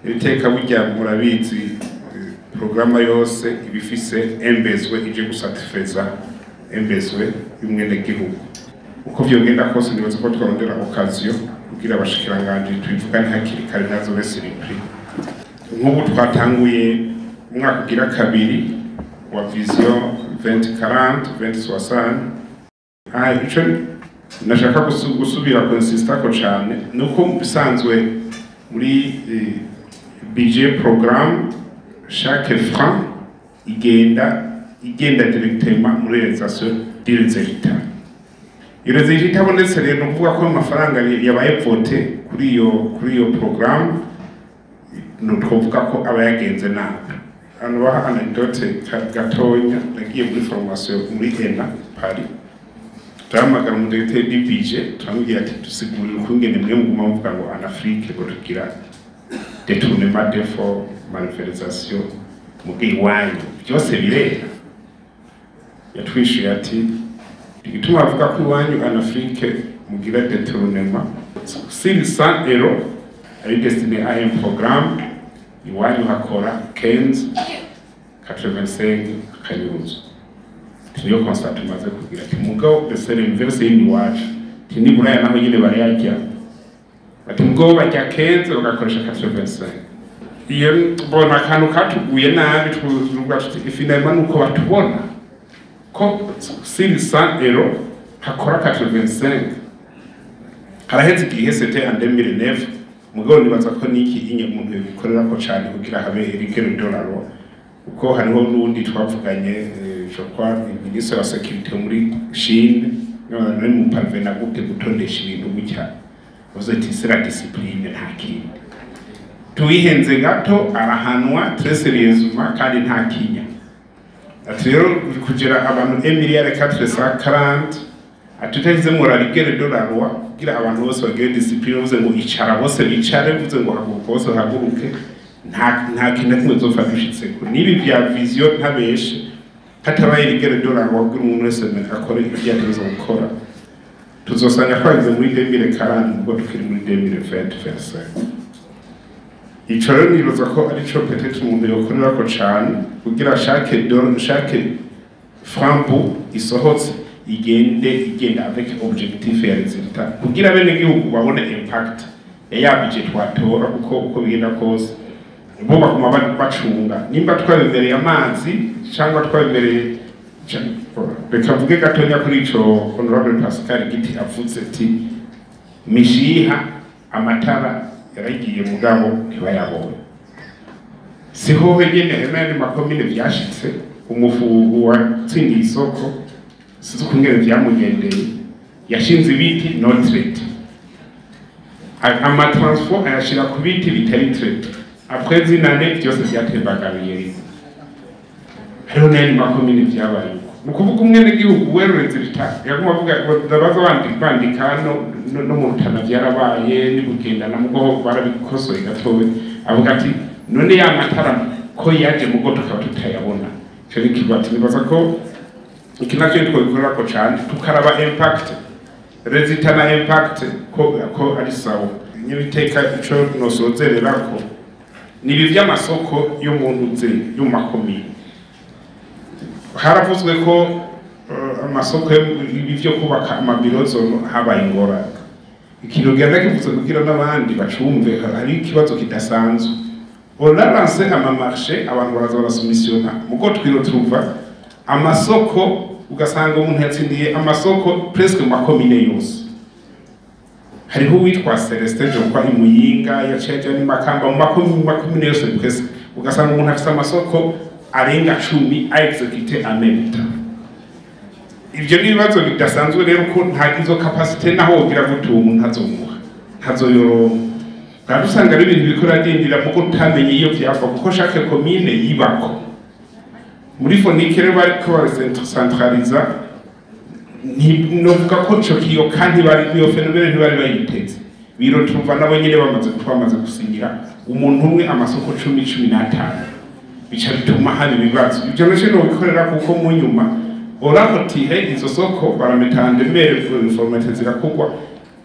iteka burya murabizi programa yose ibifise embezwe ije gusatisfeza embezwe y'umwene gihugu uko vyogenda kose nibaza ko twarondera occasion kugira abashikiranganje tubivugane hakiri kare nazo besiripri nk'ubu twatanguye umwaka ugira kabiri wa vision 2040 2060 ico nashaka gusubira konsista ko cyane nuko bisanzwe muri budget programme chaque franc igenda directement muri réalisation des résultats. Les résultats bonetse rero nuvuga ko amafaranga yabaye voté kuri iyo programme no twovuga ko abayagenze nabi. Hano baha anecdote gatonya nagiye muri formation muri ENA Paris. Turamagara mu directeur du budget turamubwira ati tusigurira ukungene mwe muguma muvuga ngo en Afrique ngo tugira détournement d'effort malversation mugiye wanyu byose birera yatwishuye ati igituma avuga ko wanyu en Afrique mugira détournement si 100 € est destiné à un programme iwanyu hakora 15,85 kanyuzo tuyo constate maze kugira ati mugabo desere inverse yindi wacu tindi buraya naho nyine barayajya ati mugabo bajya 15 bagakoresha 85 iyo bona kantu katuguye nabi tuvuga tuti finalement nuko batubona ko si 100 € hakora 85 haraheze igihe c'était en 2009 mugabo nibaza ko niki inye umuntu yikorera ko cyane kugira habe irikero dollar uko hariho n'undi twavuganye je crois ministre de la sécurité muri Chine no mu parvena gute gutondesha ibintu gutya uzo ati c'est la discipline nta kindi tuyihenze gato arahanwa très sérieusement kandi nta kinya ati rero kugera abantu 1,440 atutarize mu rarigere dollar kugira abantu bose bagire discipline uze ngo icara bose bicare uze ngo haguruke bose haguruke nta kintu kimwe zofashishitse ko nibi vya vision ntabeshe hatabaye rigere dollar kugira umuntu wese akore ibyatezo gukora tuzosanga twagize muri 2040 ubwo tukiri muri 2020 ico rero nibaza ko ari cyo peut-être umuntu yokorera ko cyane kugira chaque franc isohotse igenda avec objectif ya résultat kugira bene gihugu babone impact ya budget twatora uko bigenda kose bo bakuma bacunga nimba twabemereye amazi cyangwa twabemereye reka mvuge gatonya kuri ico honorable Pascal Giti avuze ati mishiha amatara yaragiye mugabo ntibayabonye siho hegene hemene makomine byashitse umufugu watsindiye isoko sizukungere byamugendeye yashinze ibiti no trade ama transport ayashira ku biti bitari trade après zinane byose byatembagariye hariho n'andi makomine byabaye nukuvuga umwene gihugu weruretse bita yaguma avuga ndabaza bandika no mu rutana byarabaye nibugenda na mugo barabikosoye gatowe avuga ati none ya matara ko yaje mugo tukaba tutayabona cyo nikibati nibaza ko ikinacyo twokorera ko cyane tukaraba impact resultat na impact ko ari sawa nyibiteka ico nosozerera ko nibi by'amasoko y'umuntu uze y'umakomine haravuzwe ko amasoko y'ibyo kubaka amabiro zono habaye ingorane ikintu genda kivuze kugira n'abandi bacumve hari ikibazo kidasanzwe on a lancé ama marché abantu baraza barasumisiona muko twiro tuva amasoko ugasanga umuntu yatsindiye amasoko presque mu makomine yose hariho witwa Celestin jo kwa imuyinga yaceje ni makamba mu makomine yose presque ugasanga umuntu afite amasoko arenga 10 a exécuter en même temps ibyo nibazo bidasanzwe rero ko nta izo capacité naho ugira gutu umuntu azomuha ntazoyoro kandi usanga ari ibintu bikora dindira muko utamenye iyo vyava kuko chaque commune yibako muri fonike rero bari ko centraliza novuga ko cyo kiyo kandi bari iyo phénomène ntibari bayiteze biro tuva nabo nyine bamaze gusinyira umuntu umwe amasoko 10-15 bica bituma hari ibibazo ibyo nacyo no bikorera kuko mu nyuma orakotihe izo soko barametande mbere information zirakugwa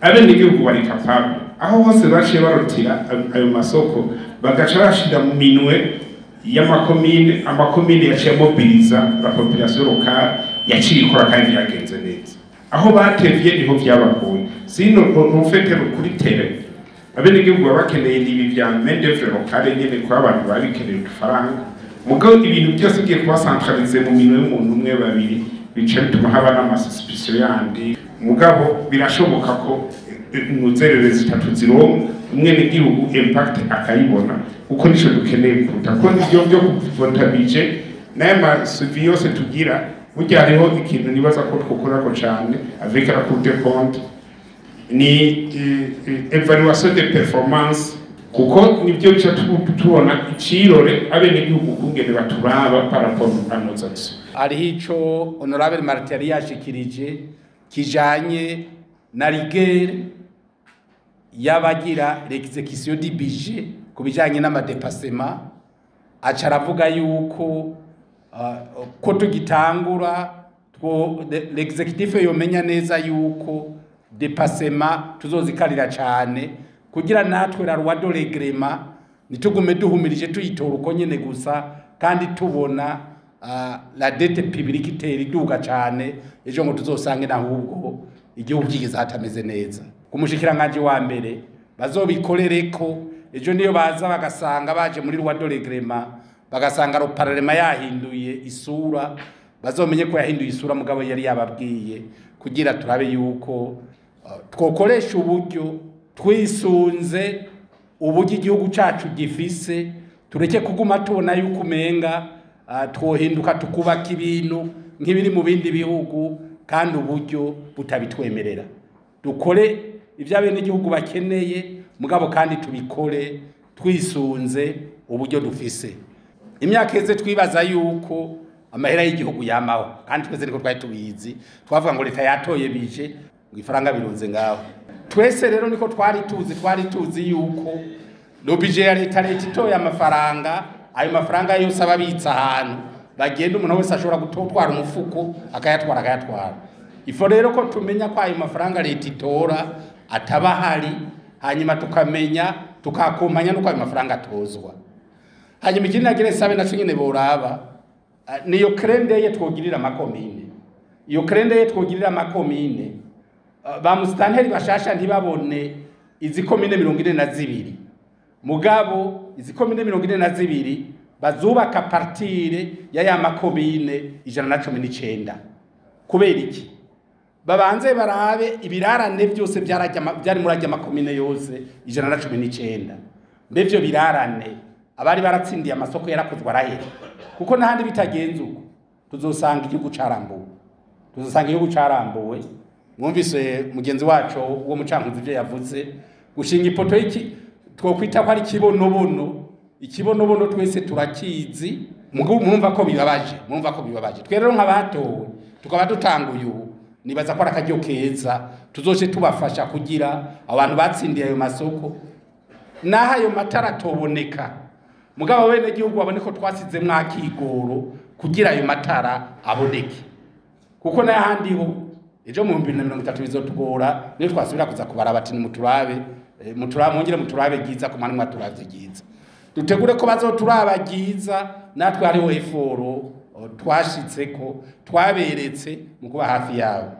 abe n'igihugu bari capable aho hose baciye barutira ayo masoko bagaca bashira mu minwe y'amakomine, amakomine yaciye mobiliza la population locale yaciye ikora kandi yagenze neza. Aho batevye niho vyabagoye, sino rufete kuri tere abenegihugu bakeneye ibi vya main d'œuvre locale nyene kwa abantu babikeneye udufaranga, mugabo ibintu byose ugiye kuba centralize mu minwe y'umuntu umwe babiri bica bituma haba n'amasuspicion yandi, mugabo birashoboka ko inzerere zitatu zironka umwenegihugu impact akayibona uko nico dukeneye kuruta ko nivyo byo kuvotabije naye masuvi yose tugira burya hariho ikintu nibaza ko twokora ko cyane avec la Cour des comptes ni evaluation de performance kuko nibyo bica tubona icirore abenegihugu kungene baturaba par rapport à nos actions. Hariho ico honorable Martin yari yashikirije kijanye na rigueur y'abagira l'exécution du budget ku bijanye n'amadepasement, aca aravuga yuko ko tugitangura l'exécutif yomenya neza yuko depasement tuzozikarira cyane kugira natwe la loi de règlement nitugume duhumirije tuyitora uko nyene gusa kandi tubona la dette publique itera iduga cyane ejo ngo tuzosange nahubwo igihugu kigeze hatameze neza. Kumushikiranganje wa mbere bazobikorereko ejo niyo baza bagasanga baje muri loi de règlement bagasanga ro parlement yahinduye isura bazomenye ko yahinduye isura mugabo yari yababwiye kugira turabe yuko twokoresha uburyo twisunze uburyo igihugu cacu gifise, tureke kuguma tubona yuko umenga twohinduka tukubaka ibintu nk'ibiri mu bindi bihugu kandi uburyo butabitwemerera. Dukore ivya bene igihugu bakeneye mugabo kandi tubikore twisunze uburyo dufise. Imyaka eze twibaza yuko amahera y'igihugu yamaho kandi twese niko twari tubizi, twavuga ngo leta yatoye bije ngo ifaranga birunze ngaho. Twese rero niko twari tuzi yuko no budget ya leta itoye amafaranga, ayo mafaranga yose ababitsa ahantu bagenda umuntu wese ashobora gutwara umufuko akayatwara. Ifo rero ko tumenya ko ayo mafaranga leta itora atabahari, hanyuma tukamenya tukakomanya nuko ayo mafaranga atozwa. Hanyuma ikindi nagire sabe naco nyene boraba niyo krende ye twogirira amakomine. Iyo krende ye twogirira amakomine ba mustanteri bashasha ntibabone izi komine 42 mugabo izi komine 42 bazubaka partire ya makomine 119. Kubera iki? Babanze barabe ibirarane byose byari muri makomine yose 119. Mbevyo birarane abari baratsindiye amasoko yarakozwe arahera kuko nahandi bitagenze uko tuzosanga igihugu carambuwe. Mwumvise mugenzi wacu wo mucankuzi byo yavuze gushinga ipoto iki twokwita ko ari ikibonobono twese turakizi. Mwumva ko bibabaje twe rero nk'abatowe tukaba dutanguye nibaza ko arakajyo keza tuzoje tubafasha kugira abantu batsindiye ayo masoko naho ayo matara toboneka mugabo bene gihugu babone ko twasize mwakigoro kugira ayo matara aboneke kuko n'ahandi ho ejo mu 2030 bizotugora niyo twasubira kuza kubaraba ati muturabe mwongere muturabe giza ku mani mwaturavye giza dutegure ko bazoturaba giza natwe hariho eforo twashitseko twaberetse mu kuba hafi yawo.